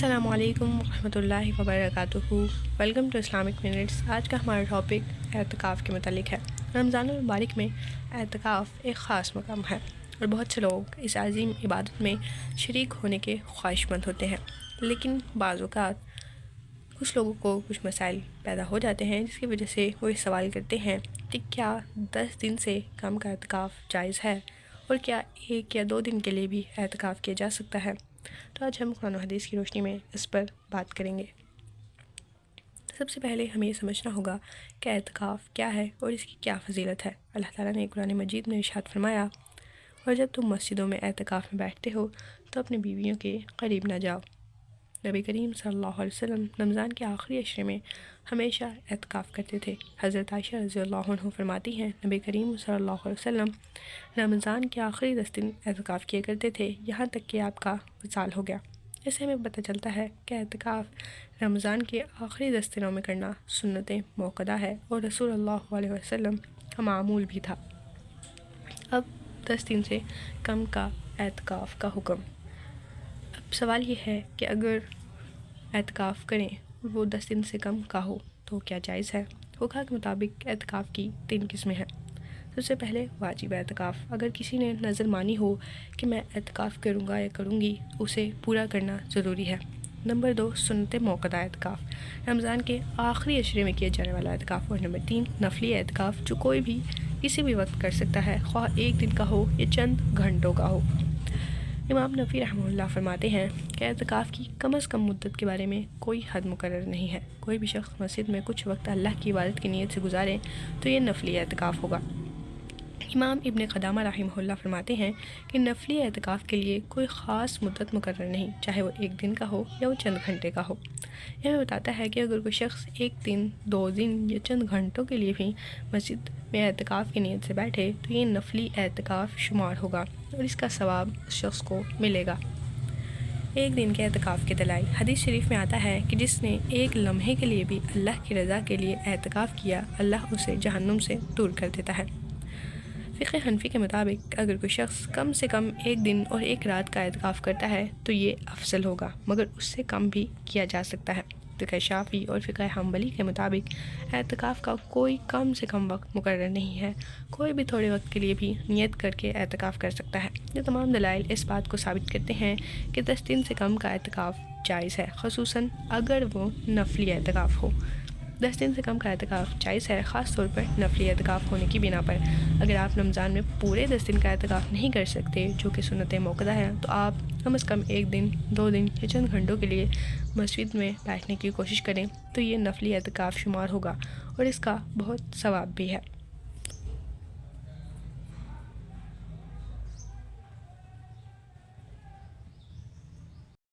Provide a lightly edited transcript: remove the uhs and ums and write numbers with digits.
السلام علیکم ورحمۃ اللہ وبرکاتہ۔ Welcome to Islamic minutes. آج کا ہمارا ٹاپک اعتکاف کے متعلق ہے۔ رمضان المبارک میں اعتکاف ایک خاص مقام ہے اور بہت سے لوگ اس عظیم عبادت میں شریک ہونے کے خواہش مند ہوتے ہیں، لیکن بعض اوقات کچھ لوگوں کو کچھ مسائل پیدا ہو جاتے ہیں جس کی وجہ سے وہ یہ سوال کرتے ہیں کہ کیا 10 دن سے کم کا اعتکاف جائز ہے اور کیا 1 یا 2 دن کے لیے بھی اعتکاف کیا جا سکتا ہے۔ تو آج ہم قرآن و حدیث کی روشنی میں اس پر بات کریں گے۔ سب سے پہلے ہمیں یہ سمجھنا ہوگا کہ اعتکاف کیا ہے اور اس کی کیا فضیلت ہے۔ اللہ تعالیٰ نے قرآن مجید میں ارشاد فرمایا، اور جب تم مسجدوں میں اعتکاف میں بیٹھتے ہو تو اپنی بیویوں کے قریب نہ جاؤ۔ نبی کریم صلی اللہ علیہ وسلم رمضان کے آخری عشرے میں ہمیشہ اعتکاف کرتے تھے۔ حضرت عائشہ رضی اللہ عنہ فرماتی ہیں، نبی کریم صلی اللہ علیہ وسلم رمضان کے آخری 10 دن اعتکاف کیا کرتے تھے، یہاں تک کہ آپ کا وصال ہو گیا۔ اس سے ہمیں پتہ چلتا ہے کہ اعتکاف رمضان کے آخری 10 دنوں میں کرنا سنت موقدہ ہے اور رسول اللہ علیہ وسلم کا معمول بھی تھا۔ اب 10 دن سے کم کا اعتکاف کا حکم۔ اب سوال یہ ہے کہ اگر اعتکاف کریں وہ 10 دن سے کم کا ہو تو کیا جائز ہے؟ فقہا کے مطابق اعتکاف کی 3 قسمیں ہیں۔ سب سے پہلے واجب اعتکاف۔ اگر کسی نے نظر مانی ہو کہ میں اعتکاف کروں گا یا کروں گی، اسے پورا کرنا ضروری ہے۔ نمبر 2 سنت موقدہ اعتکاف، رمضان کے آخری عشرے میں کیا جانے والا اعتکاف۔ اور نمبر 3 نفلی اعتکاف، جو کوئی بھی کسی بھی وقت کر سکتا ہے، خواہ 1 دن کا ہو یا چند گھنٹوں کا ہو۔ امام نووی رحمہ اللہ فرماتے ہیں کہ اعتکاف کی کم از کم مدت کے بارے میں کوئی حد مقرر نہیں ہے۔ کوئی بھی شخص مسجد میں کچھ وقت اللہ کی عبادت کی نیت سے گزارے تو یہ نفلی اعتکاف ہوگا۔ امام ابن قدامہ رحمہ اللہ فرماتے ہیں کہ نفلی اعتکاف کے لیے کوئی خاص مدت مقرر نہیں، چاہے وہ 1 دن کا ہو یا وہ چند گھنٹے کا ہو۔ یہ ہمیں بتاتا ہے کہ اگر کوئی شخص 1 دن، 2 دن یا چند گھنٹوں کے لیے بھی مسجد میں اعتکاف کی نیت سے بیٹھے تو یہ نفلی اعتکاف شمار ہوگا اور اس کا ثواب اس شخص کو ملے گا۔ 1 دن کے اعتکاف کے دلائل۔ حدیث شریف میں آتا ہے کہ جس نے 1 لمحے کے لیے بھی اللہ کی رضا کے لیے اعتکاف کیا، اللہ اسے جہنم سے دور کر دیتا ہے۔ فقہ حنفی کے مطابق اگر کوئی شخص کم سے کم 1 دن اور 1 رات کا اعتکاف کرتا ہے تو یہ افضل ہوگا، مگر اس سے کم بھی کیا جا سکتا ہے۔ فقہ شافعی اور فقہ حنبلی کے مطابق اعتکاف کا کوئی کم سے کم وقت مقرر نہیں ہے، کوئی بھی تھوڑے وقت کے لیے بھی نیت کر کے اعتکاف کر سکتا ہے۔ یہ تمام دلائل اس بات کو ثابت کرتے ہیں کہ 10 دن سے کم کا اعتکاف جائز ہے، خصوصاً اگر وہ نفلی اعتکاف ہو۔ 10 دن سے کم کا اعتکاف جائز ہے، خاص طور پر نفلی اعتکاف ہونے کی بنا پر۔ اگر آپ رمضان میں پورے 10 دن کا اعتکاف نہیں کر سکتے، جو کہ سنت موقدہ ہے، تو آپ کم از کم 1 دن، 2 دن یا چند گھنٹوں کے لیے مسجد میں بیٹھنے کی کوشش کریں تو یہ نفلی اعتکاف شمار ہوگا اور اس کا بہت ثواب بھی ہے۔